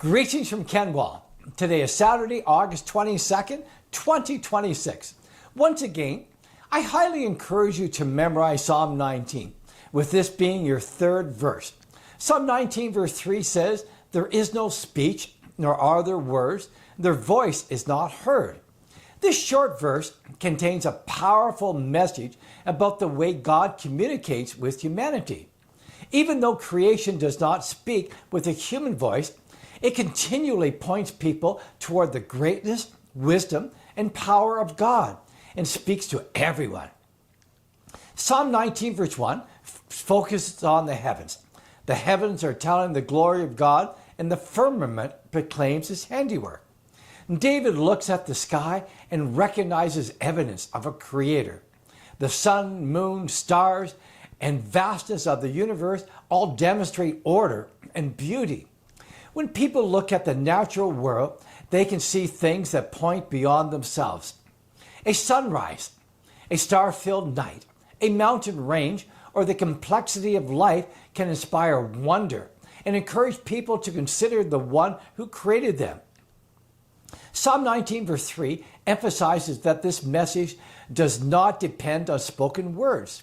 Greetings from Kenwall. Today is Saturday, August 22nd, 2026. Once again, I highly encourage you to memorize Psalm 19, with this being your third verse. Psalm 19 verse 3 says, "There is no speech, nor are there words, their voice is not heard." This short verse contains a powerful message about the way God communicates with humanity. Even though creation does not speak with a human voice, it continually points people toward the greatness, wisdom, and power of God and speaks to everyone. Psalm 19 verse 1 focuses on the heavens. The heavens are telling the glory of God, and the firmament proclaims his handiwork. David looks at the sky and recognizes evidence of a creator. The sun, moon, stars, and vastness of the universe all demonstrate order and beauty. When people look at the natural world, they can see things that point beyond themselves. A sunrise, a star-filled night, a mountain range, or the complexity of life can inspire wonder and encourage people to consider the one who created them. Psalm 19 verse 3 emphasizes that this message does not depend on spoken words.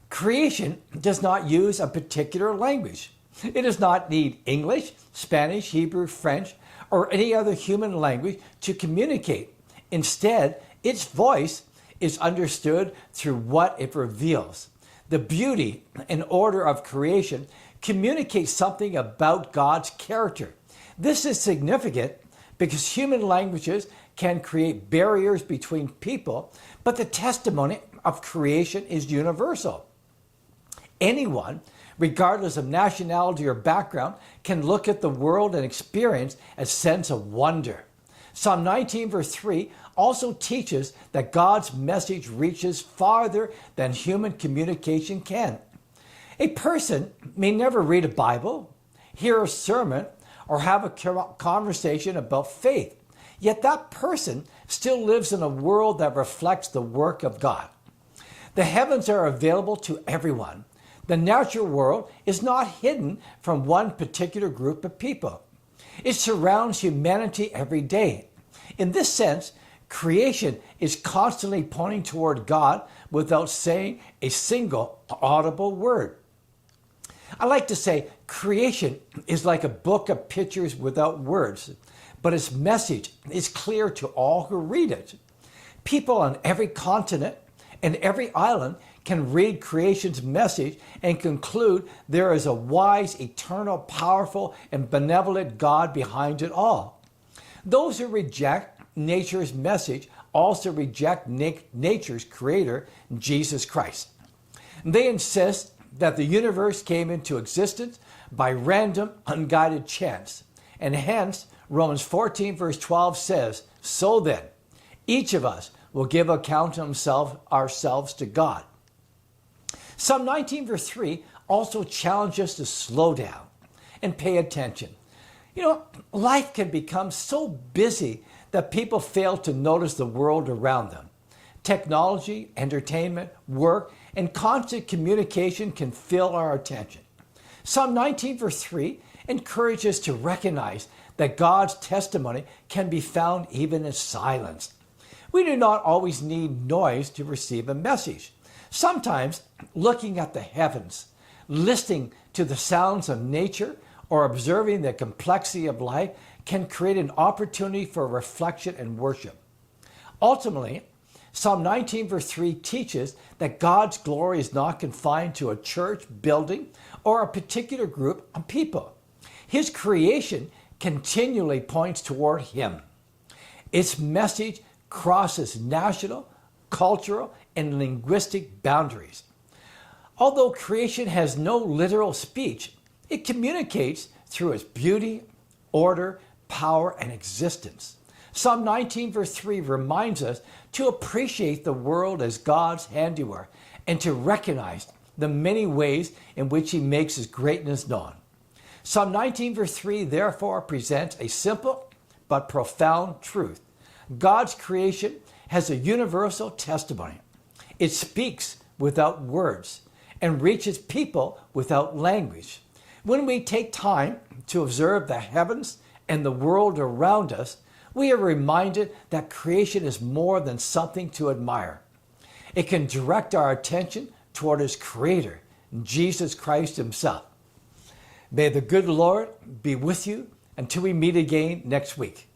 Creation does not use a particular language. It does not need English, Spanish, Hebrew, French, or any other human language to communicate. Instead, its voice is understood through what it reveals. The beauty and order of creation communicates something about God's character. This is significant because human languages can create barriers between people, but the testimony of creation is universal. Anyone, regardless of nationality or background, can look at the world and experience a sense of wonder. Psalm 19 verse 3 also teaches that God's message reaches farther than human communication can. A person may never read a Bible, hear a sermon, or have a conversation about faith, yet that person still lives in a world that reflects the work of God. The heavens are available to everyone. The natural world is not hidden from one particular group of people. It surrounds humanity every day. In this sense, creation is constantly pointing toward God without saying a single audible word. I like to say creation is like a book of pictures without words, but its message is clear to all who read it. People on every continent and every island can read creation's message and conclude there is a wise, eternal, powerful, and benevolent God behind it all. Those who reject nature's message also reject nature's creator, Jesus Christ. They insist that the universe came into existence by random, unguided chance. And hence, Romans 14 verse 12 says, "So then, each of us will give account of ourselves to God." Psalm 19 verse 3 also challenges us to slow down and pay attention. Life can become so busy that people fail to notice the world around them. Technology, entertainment, work, and constant communication can fill our attention. Psalm 19 verse 3 encourages us to recognize that God's testimony can be found even in silence. We do not always need noise to receive a message. Sometimes looking at the heavens, listening to the sounds of nature, or observing the complexity of life can create an opportunity for reflection and worship. Ultimately, Psalm 19 verse 3 teaches that God's glory is not confined to a church, building, or a particular group of people. His creation continually points toward him. Its message crosses national, cultural, and linguistic boundaries. Although creation has no literal speech, it communicates through its beauty, order, power, and existence. Psalm 19 verse 3 reminds us to appreciate the world as God's handiwork and to recognize the many ways in which he makes his greatness known. Psalm 19 verse 3 therefore presents a simple but profound truth. God's creation has a universal testimony. It speaks without words and reaches people without language. When we take time to observe the heavens and the world around us, we are reminded that creation is more than something to admire. It can direct our attention toward its Creator, Jesus Christ Himself. May the good Lord be with you until we meet again next week.